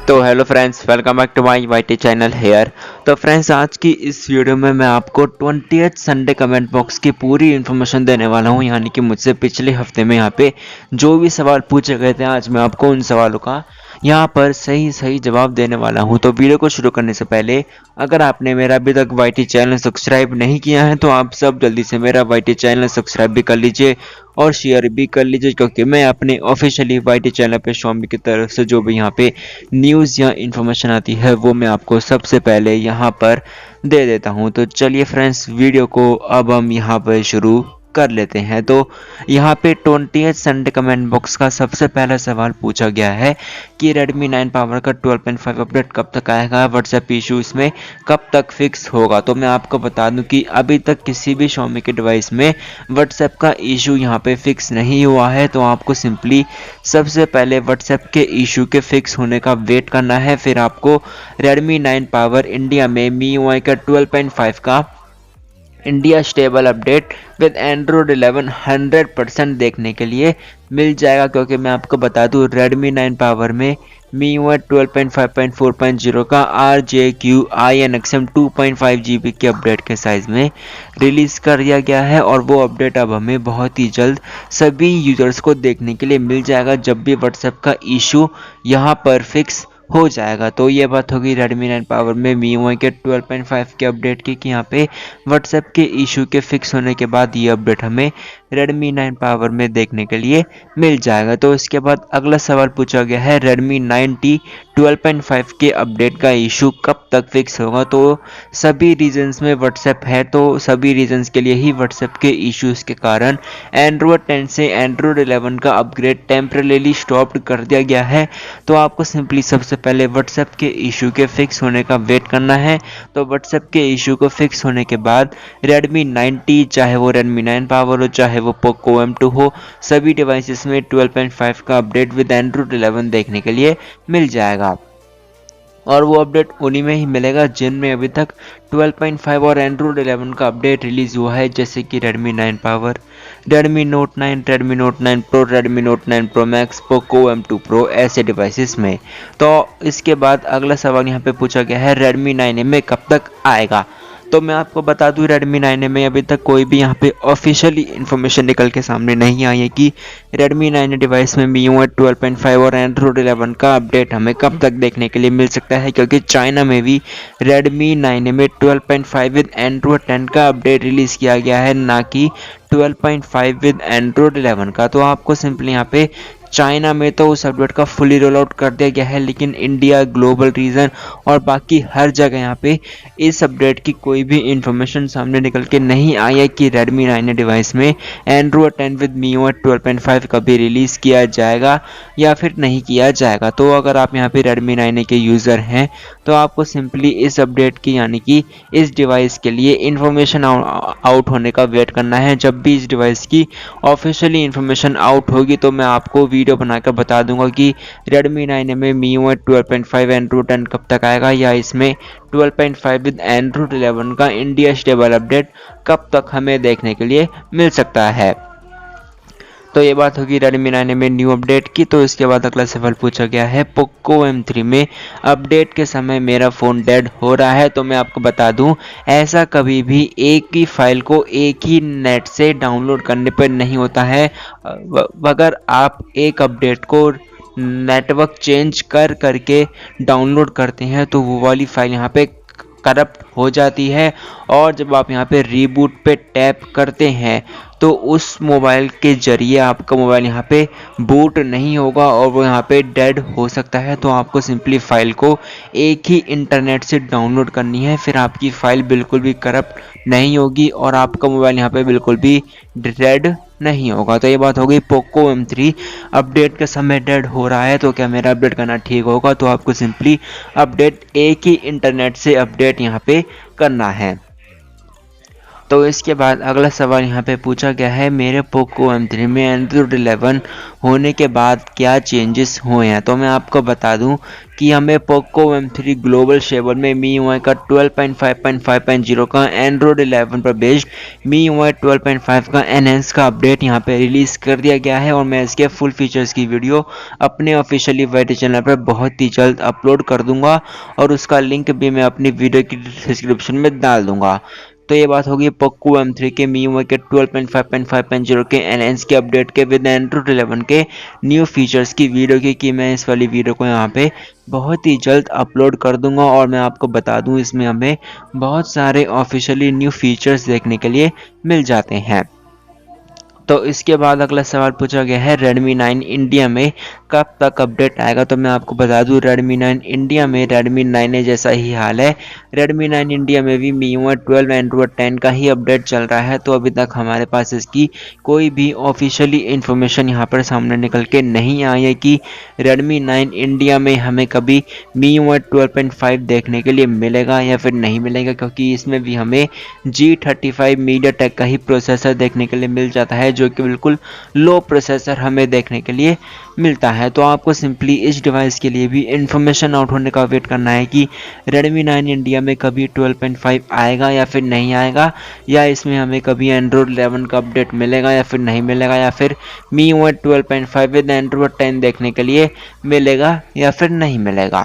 तो hello friends, welcome back to my YT channel here. तो friends, आज की इस वीडियो में मैं आपको 20th संडे कमेंट बॉक्स की पूरी इन्फॉर्मेशन देने वाला हूं। यानी कि मुझसे पिछले हफ्ते में यहाँ पे जो भी सवाल पूछे गए थे, आज मैं आपको उन सवालों का यहाँ पर सही सही जवाब देने वाला हूँ। तो वीडियो को शुरू करने से पहले अगर आपने मेरा अभी तक वाईटी चैनल सब्सक्राइब नहीं किया है तो आप सब जल्दी से मेरा वाईटी चैनल सब्सक्राइब भी कर लीजिए और शेयर भी कर लीजिए, क्योंकि मैं अपने ऑफिशियली वाईटी चैनल पे Xiaomi की तरफ से जो भी यहाँ पे न्यूज़ या इन्फॉर्मेशन आती है वो मैं आपको सबसे पहले यहाँ पर दे देता हूँ। तो चलिए फ्रेंड्स, वीडियो को अब हम यहाँ पर शुरू कर लेते हैं। तो यहाँ पे 20th संडे कमेंट बॉक्स का सबसे पहला सवाल पूछा गया है कि Redmi 9 पावर का 12.5 अपडेट कब तक आएगा, व्हाट्सएप इशू इसमें कब तक फिक्स होगा। तो मैं आपको बता दूं कि अभी तक किसी भी Xiaomi के डिवाइस में व्हाट्सएप का इशू यहाँ पे फिक्स नहीं हुआ है। तो आपको सिंपली सबसे पहले व्हाट्सएप के इशू के फिक्स होने का वेट करना है। फिर आपको Redmi 9 पावर इंडिया में MIUI का 12.5 का India stable update with Android 11 100% देखने के लिए मिल जाएगा। क्योंकि मैं आपको बता दूं, Redmi 9 पावर में MIUI 12.5.4.0 का RJQ INXM 2.5 GB के अपडेट के साइज में रिलीज़ कर दिया गया है और वो अपडेट अब हमें बहुत ही जल्द सभी यूजर्स को देखने के लिए मिल जाएगा जब भी व्हाट्सएप का इशू यहाँ पर फिक्स हो जाएगा। तो ये बात होगी Redmi 9 पावर में MIUI के 12.5 के अपडेट की कि यहाँ पे व्हाट्सएप के इशू के फिक्स होने के बाद ये अपडेट हमें Redmi 9 पावर में देखने के लिए मिल जाएगा। तो इसके बाद अगला सवाल पूछा गया है Redmi 9T 12.5 के अपडेट का इशू कब तक फिक्स होगा। तो सभी रीजन्स में व्हाट्सएप है, तो सभी रीजन्स के लिए ही व्हाट्सएप के इश्यूज़ के कारण एंड्रॉयड 10 से एंड्रॉयड 11 का अपग्रेड टेम्परेली स्टॉप्ड कर दिया गया है। तो आपको सिंपली सबसे पहले व्हाट्सएप के इशू के फिक्स होने का वेट करना है। तो व्हाट्सएप के इशू को फिक्स होने के बाद Redmi 9T, चाहे वो Redmi 9 पावर हो चाहे वो Poco M2 हो, सभी डिवाइसेस में 12.5 का अपडेट विद एंड्रॉयड 11 देखने के लिए मिल जाएगा। और वो अपडेट उन्हीं में ही मिलेगा जिनमें अभी तक 12.5 और एंड्रॉयड 11 का अपडेट रिलीज हुआ है, जैसे कि Redmi 9 power, Redmi Note 9, Redmi Note 9 Pro, Redmi Note 9 Pro Max, Poco M2 Pro ऐसे डिवाइसेस में। तो इसके बाद अगला सवाल यहाँ पे पूछा गया है Redmi 9A में कब तक आएगा। तो मैं आपको बता दूं, Redmi 9A में अभी तक कोई भी यहाँ पे ऑफिशियली इन्फॉर्मेशन निकल के सामने नहीं आई है कि Redmi 9A डिवाइस में MIUI 12.5 और एंड्रॉयड 11 का अपडेट हमें कब तक देखने के लिए मिल सकता है, क्योंकि चाइना में भी Redmi 9A में 12.5 विद एंड्रॉयड 10 का अपडेट रिलीज़ किया गया है, ना कि 12.5 विद एंड्रॉयड 11 का। तो आपको सिंपली यहाँ पे चाइना में तो उस अपडेट का फुली रोल आउट कर दिया गया है, लेकिन इंडिया, ग्लोबल रीजन और बाकी हर जगह यहाँ पे इस अपडेट की कोई भी इंफॉर्मेशन सामने निकल के नहीं आई है कि Redmi 9A डिवाइस में एंड्रॉयड 10 विद MIUI 12.5 कभी रिलीज़ किया जाएगा या फिर नहीं किया जाएगा। तो अगर आप यहाँ पे Redmi 9A के यूज़र हैं तो आपको सिंपली इस अपडेट की, यानी कि इस डिवाइस के लिए इंफॉर्मेशन आउट होने का वेट करना है। जब भी इस डिवाइस की ऑफिशियली इंफॉर्मेशन आउट होगी तो मैं आपको वीडियो बनाकर बता दूंगा कि Redmi 9A में MIUI 12.5 एंड्रॉयड 10 कब तक आएगा, या इसमें 12.5 विद एंड्रॉयड 11 का इंडिया स्टेबल अपडेट कब तक हमें देखने के लिए मिल सकता है। तो ये बात होगी Redmi 9A में न्यू अपडेट की। तो इसके बाद अगला सवाल पूछा गया है Poco M3 में अपडेट के समय मेरा फ़ोन डेड हो रहा है। तो मैं आपको बता दूं, ऐसा कभी भी एक ही फाइल को एक ही नेट से डाउनलोड करने पर नहीं होता है। अगर आप एक अपडेट को नेटवर्क चेंज करके डाउनलोड करते हैं तो वो वाली फाइल यहाँ पे करप्ट हो जाती है, और जब आप यहाँ पे रीबूट पे टैप करते हैं तो उस मोबाइल के जरिए आपका मोबाइल यहाँ पे बूट नहीं होगा और वो यहाँ पे डेड हो सकता है। तो आपको सिंपली फाइल को एक ही इंटरनेट से डाउनलोड करनी है, फिर आपकी फाइल बिल्कुल भी करप्ट नहीं होगी और आपका मोबाइल यहाँ पे बिल्कुल भी डेड नहीं होगा। तो ये बात हो गई Poco M3 अपडेट के समय डेड हो रहा है तो क्या मेरा अपडेट करना ठीक होगा। तो आपको सिंपली अपडेट एक ही इंटरनेट से अपडेट यहाँ पे करना है। तो इसके बाद अगला सवाल यहाँ पे पूछा गया है, मेरे पोको M3 में एंड्रॉयड 11 होने के बाद क्या चेंजेस हुए हैं। तो मैं आपको बता दूं कि हमें पोको M3 ग्लोबल शेवर में MIUI का 12.5.5.0 का एंड्रॉयड 11 पर बेस्ड MIUI 12.5 का एनहेंस का अपडेट यहाँ पे रिलीज़ कर दिया गया है और मैं इसके फुल फीचर्स की वीडियो अपने ऑफिशियली वाईटी चैनल पर बहुत ही जल्द अपलोड कर दूंगा और उसका लिंक भी मैं अपनी वीडियो की डिस्क्रिप्शन में डाल दूंगा। तो ये बात होगी पोको M3 के MIUI के 12.5.5.0 के एनहेंस के अपडेट के विद एंड्रॉयड 11 के न्यू फीचर्स की वीडियो की कि मैं इस वाली वीडियो को यहाँ पे बहुत ही जल्द अपलोड कर दूंगा और मैं आपको बता दूं इसमें हमें बहुत सारे ऑफिशियली न्यू फीचर्स देखने के लिए मिल जाते हैं। तो इसके बाद अगला सवाल पूछा गया है, Redmi 9 इंडिया में कब तक अपडेट आएगा। तो मैं आपको बता दूं Redmi 9 इंडिया में Redmi 9 जैसा ही हाल है। Redmi 9 इंडिया में भी MIUI 12 एंड्रॉयड 10 का ही अपडेट चल रहा है। तो अभी तक हमारे पास इसकी कोई भी ऑफिशियली इन्फॉर्मेशन यहाँ पर सामने निकल के नहीं आई है कि Redmi 9 इंडिया में हमें कभी MIUI 12.5 देखने के लिए मिलेगा या फिर नहीं मिलेगा, क्योंकि इसमें भी हमें G35 मीडियाटेक का ही प्रोसेसर देखने के लिए मिल जाता है जो कि बिल्कुल लो प्रोसेसर हमें देखने के लिए मिलता है। तो आपको सिंपली इस डिवाइस के लिए भी इंफॉर्मेशन आउट होने का वेट करना है कि Redmi 9 इंडिया में कभी 12.5 आएगा या फिर नहीं आएगा, या इसमें हमें कभी एंड्रॉयड 11 का अपडेट मिलेगा या फिर नहीं मिलेगा, या फिर MIUI 12.5 विद एंड्रॉयड 10 देखने के लिए मिलेगा या फिर नहीं मिलेगा।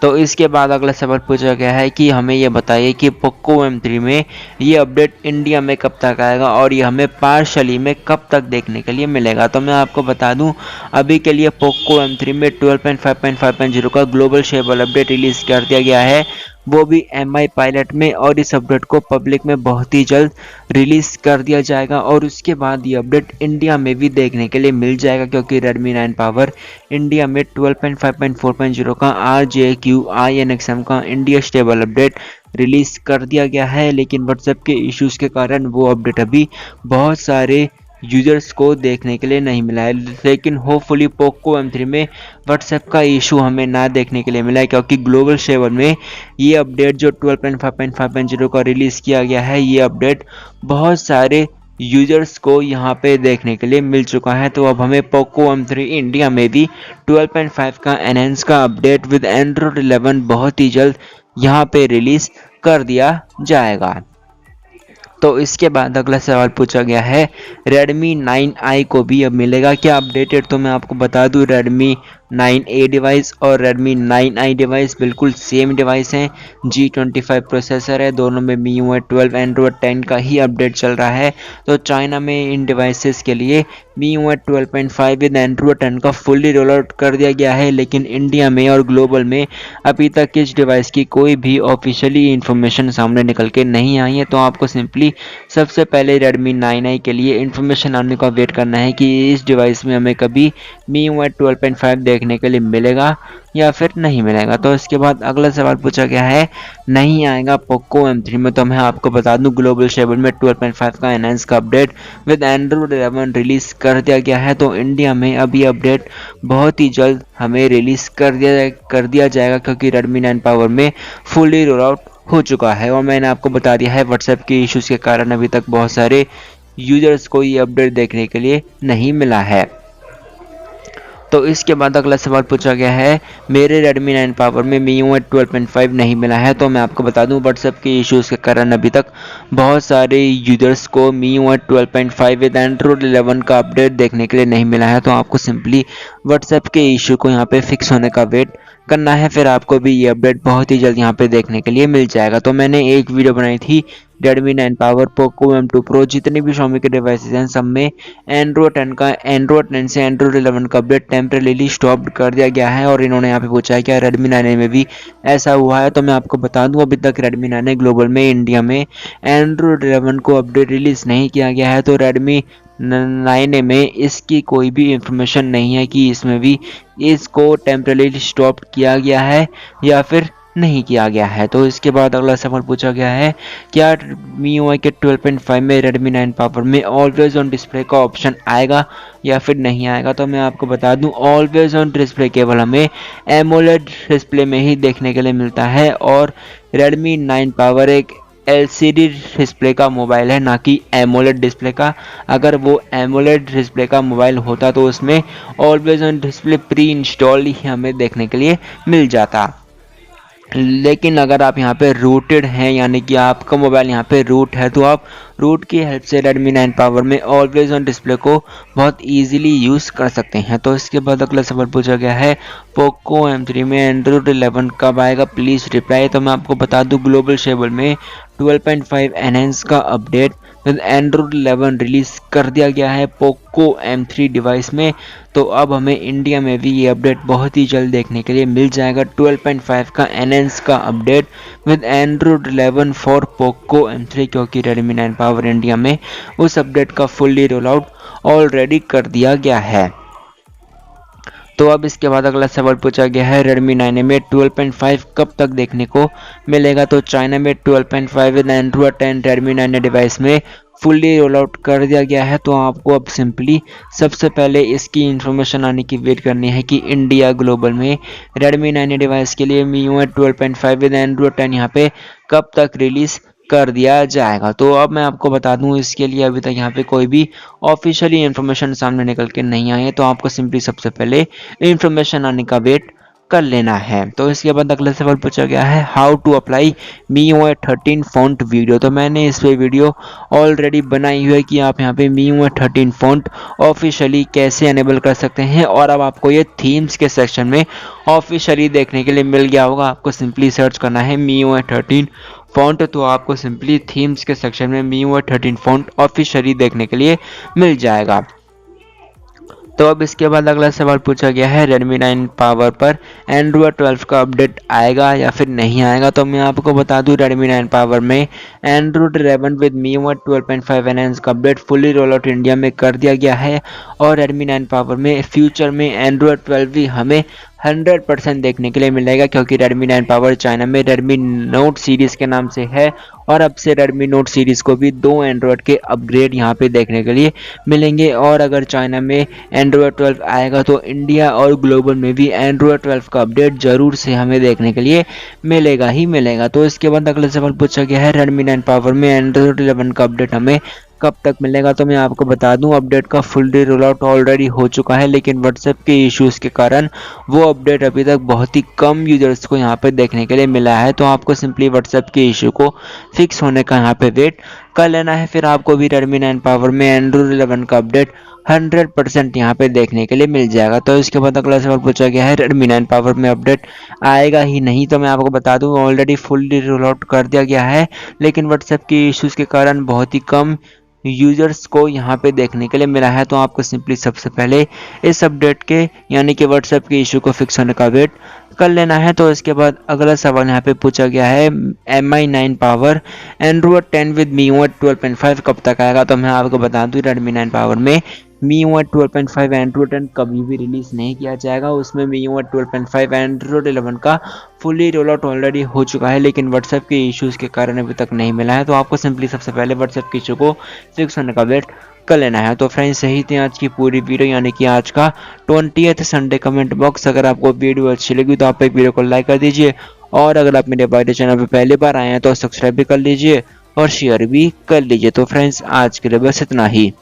तो इसके बाद अगला सवाल पूछा गया है कि हमें ये बताइए कि पोको M3 में ये अपडेट इंडिया में कब तक आएगा और ये हमें पार्शली में कब तक देखने के लिए मिलेगा। तो मैं आपको बता दूं अभी के लिए पोको M3 में 12.5.5.0 का ग्लोबल शेबल अपडेट रिलीज़ कर दिया गया है, वो भी MI पायलट में, और इस अपडेट को पब्लिक में बहुत ही जल्द रिलीज़ कर दिया जाएगा और उसके बाद ये अपडेट इंडिया में भी देखने के लिए मिल जाएगा, क्योंकि Redmi 9 पावर इंडिया में 12.5.4.0 का RJQ INXM का इंडिया स्टेबल अपडेट रिलीज़ कर दिया गया है। लेकिन व्हाट्सएप के इश्यूज़ के कारण वो अपडेट अभी बहुत सारे यूजर्स को देखने के लिए नहीं मिला है। लेकिन होपफुली पोको M3 में व्हाट्सएप का इशू हमें ना देखने के लिए मिला है, क्योंकि ग्लोबल शेवर में ये अपडेट जो 12.5.5.0 का रिलीज़ किया गया है, ये अपडेट बहुत सारे यूजर्स को यहाँ पे देखने के लिए मिल चुका है। तो अब हमें पोको M3 इंडिया में भी 12.5 का एनहेंस का अपडेट विद एंड्रॉयड 11 बहुत ही जल्द यहाँ पे रिलीज़ कर दिया जाएगा। तो इसके बाद अगला सवाल पूछा गया है, Redmi 9i को भी अब मिलेगा क्या अपडेटेड। तो मैं आपको बता दूं Redmi 9A डिवाइस और Redmi 9i डिवाइस बिल्कुल सेम डिवाइस हैं। G25 प्रोसेसर है, दोनों में MIUI 12 एंड्रॉयड 10 का ही अपडेट चल रहा है। तो चाइना में इन डिवाइसेस के लिए MIUI 12.5 विद एंड्रॉयड 10 का फुल्ली रोल आउट कर दिया गया है, लेकिन इंडिया में और ग्लोबल में अभी तक इस डिवाइस की कोई भी ऑफिशियली इंफॉर्मेशन सामने निकल के नहीं आई है। तो आपको सिंपली सबसे पहले Redmi 9i के लिए इंफॉर्मेशन आने का वेट करना है कि इस डिवाइस में हमें कभी MIUI 12.5 देखने के लिए मिलेगा या फिर नहीं मिलेगा। तो इसके बाद अगला सवाल पूछा गया है, नहीं आएगा पोको M3 में। तो मैं आपको बता दूं ग्लोबल शेबल में 12.5 का एनहांस का अपडेट विद एंड्रॉयड 11 रिलीज़ कर दिया गया है। तो इंडिया में अभी अपडेट बहुत ही जल्द हमें रिलीज़ कर दिया जाएगा, क्योंकि Redmi 9 पावर में फुली रोल आउट हो चुका है। और मैंने आपको बता दिया है व्हाट्सएप के इश्यूज़ के कारण अभी तक बहुत सारे यूजर्स को ये अपडेट देखने के लिए नहीं मिला है। तो इसके बाद अगला सवाल पूछा गया है, मेरे Redmi 9 पावर में MIUI 12.5 नहीं मिला है। तो मैं आपको बता दूं व्हाट्सएप के इश्यूज़ के कारण अभी तक बहुत सारे यूजर्स को MIUI 12.5 विद एंड्रॉयड 11 का अपडेट देखने के लिए नहीं मिला है। तो आपको सिंपली व्हाट्सएप के इशू को यहाँ पे फिक्स होने का वेट करना है, फिर आपको भी ये अपडेट बहुत ही जल्द यहाँ पे देखने के लिए मिल जाएगा। तो मैंने एक वीडियो बनाई थी Redmi 9 power Poco M2 Pro, जितने भी Xiaomi के डिवाइसेस हैं सब में एंड्रॉयड 10 से एंड्रॉयड 11 का अपडेट टेम्परेली स्टॉप कर दिया गया है। और इन्होंने यहाँ पे पूछा है क्या Redmi 9 में भी ऐसा हुआ है। तो मैं आपको बता दूं अभी तक Redmi 9 ग्लोबल में इंडिया में एंड्रॉयड 11 को अपडेट रिलीज नहीं किया गया है। तो Redmi 9 में इसकी कोई भी इंफॉर्मेशन नहीं है कि इसमें भी इसको टेम्परेली स्टॉप किया गया है या फिर नहीं किया गया है। तो इसके बाद अगला सवाल पूछा गया है, क्या MIUI के 12.5 में Redmi 9 पावर में ऑलवेज ऑन डिस्प्ले का ऑप्शन आएगा या फिर नहीं आएगा। तो मैं आपको बता दूं ऑलवेज ऑन डिस्प्ले केवल हमें एमोलेड डिस्प्ले में ही देखने के लिए मिलता है, और Redmi 9 पावर एक LCD डिस्प्ले का मोबाइल है, ना कि एमोलेड डिस्प्ले का। अगर वो एमोलेड डिस्प्ले का मोबाइल होता तो उसमें always on display pre install ही हमें देखने के लिए मिल जाता। लेकिन अगर आप यहाँ पे रूटेड हैं, यानी कि आपका मोबाइल यहाँ पे रूट है, तो आप रूट की हेल्प से Redmi 9 पावर में ऑलवेज ऑन डिस्प्ले को बहुत इजीली यूज़ कर सकते हैं। तो इसके बाद अगला सवाल पूछा गया है, पोको M3 में एंड्रॉयड 11 कब आएगा, प्लीज़ रिप्लाई। तो मैं आपको बता दूं, ग्लोबल शेबल में 12.5 एनहेंस का अपडेट विद एंड्रॉयड 11 रिलीज कर दिया गया है पोको M3 डिवाइस में। तो अब हमें इंडिया में भी ये अपडेट बहुत ही जल्द देखने के लिए मिल जाएगा। 12.5 का एनहेंस का update with Android 11 for Poco M3, क्योंकि Redmi 9 पावर इंडिया में उस अपडेट का फुल्ली रोल आउट ऑलरेडी कर दिया गया है। तो अब इसके बाद अगला सवाल पूछा गया है, Redmi 9 में 12.5 कब तक देखने को मिलेगा। तो चाइना में 12.5 विद एंड्रॉयड 10 Redmi 9 डिवाइस में फुल्ली रोल आउट कर दिया गया है। तो आपको अब सिंपली सबसे पहले इसकी इन्फॉर्मेशन आने की वेट करनी है कि इंडिया ग्लोबल में Redmi 9 डिवाइस के लिए MIUI 12.5 विद एंड्रॉयड 10 यहाँ पे कब तक रिलीज कर दिया जाएगा। तो अब मैं आपको बता दूं, इसके लिए अभी तक यहाँ पे कोई भी ऑफिशियली इन्फॉर्मेशन सामने निकल के नहीं आई है। तो आपको सिंपली सबसे पहले इन्फॉर्मेशन आने का वेट कर लेना है। तो इसके बाद अगला सवाल पूछा गया है, how to apply MIUI 13 font video. तो मैंने इस पे वीडियो ऑलरेडी बनाई हुई है कि आप यहाँ पे MIUI 13 फॉन्ट ऑफिशियली कैसे अनेबल कर सकते हैं। और अब आपको ये थीम्स के सेक्शन में ऑफिशियली देखने के लिए मिल गया होगा। आपको सिंपली सर्च करना है MIUI 13 फॉन्ट, तो आपको सिंपली थीम्स के सेक्शन में MIUI 13 फॉन्ट ऑफिशियली देखने के लिए मिल जाएगा। तो अब इसके बाद अगला सवाल पूछा गया है, Redmi 9 पावर पर एंड्रॉयड 12 का अपडेट आएगा या फिर नहीं आएगा। तो मैं आपको बता दूं, Redmi 9 पावर में एंड्रॉयड 11 विद MIUI 12.5 एनहेंस का update fully roll out India में कर दिया गया है। और Redmi 9 पावर में फ्यूचर में एंड्रॉयड 12 भी हमें 100% देखने के लिए मिलेगा, क्योंकि Redmi 9 पावर चाइना में Redmi Note सीरीज़ के नाम से है। और अब से Redmi Note सीरीज़ को भी 2 एंड्रॉयड के अपग्रेड यहाँ पे देखने के लिए मिलेंगे। और अगर चाइना में एंड्रॉयड 12 आएगा तो इंडिया और ग्लोबल में भी एंड्रॉयड 12 का अपडेट जरूर से हमें देखने के लिए मिलेगा ही मिलेगा। तो इसके बाद अगला सवाल पूछा गया है, Redmi 9 पावर में एंड्रॉयड 11 का अपडेट हमें कब तक मिलेगा। तो मैं आपको बता दूं, अपडेट का full day roll out already हो चुका है, लेकिन व्हाट्सएप के इश्यूज़ के कारण वो अपडेट अभी तक बहुत ही कम यूजर्स को यहाँ पे देखने के लिए मिला है। तो आपको सिंपली व्हाट्सएप के इशू को फिक्स होने का यहाँ पे वेट कर लेना है, फिर आपको भी Redmi 9 पावर में एंड्रॉयड 11 का अपडेट 100% यहाँ पे देखने के लिए मिल जाएगा। तो इसके बाद अगला सवाल पूछा गया है, Redmi 9 पावर में अपडेट आएगा ही नहीं। तो मैं आपको बता दूं, ऑलरेडी फुल्ली रोल आउट कर दिया गया है, लेकिन व्हाट्सएप के इश्यूज़ के कारण बहुत ही कम यूजर्स को यहाँ पे देखने के लिए मिला है। तो आपको सिंपली सबसे पहले इस अपडेट के यानी कि व्हाट्सएप के इशू को फिक्स होने का वेट कर लेना है। तो इसके बाद अगला सवाल यहाँ पे पूछा गया है, MI 9 power Android 10 with MIUI 12.5 कब तक आएगा। तो मैं आपको बता दूं, Redmi 9 पावर में MIUI 12.5 एंड्रॉयड 10 कभी भी रिलीज नहीं किया जाएगा। उसमें MIUI 12.5 एंड्रॉयड 11 का फुली रोल आउट ऑलरेडी हो चुका है, लेकिन व्हाट्सएप के इश्यूज़ के कारण अभी तक नहीं मिला है। तो आपको सिंपली सबसे पहले व्हाट्सएप के इशू को फिक्स होने का वेट कर लेना है। तो फ्रेंड्स, यही थी आज की पूरी वीडियो, यानी कि आज का 20th संडे कमेंट बॉक्स। अगर आपको वीडियो अच्छी लगी तो आप एक वीडियो को लाइक कर दीजिए, और अगर आप मेरे बाइट चैनल पर पहली बार आए हैं तो सब्सक्राइब भी कर लीजिए और शेयर भी कर लीजिए। तो फ्रेंड्स, आज के लिए बस इतना ही।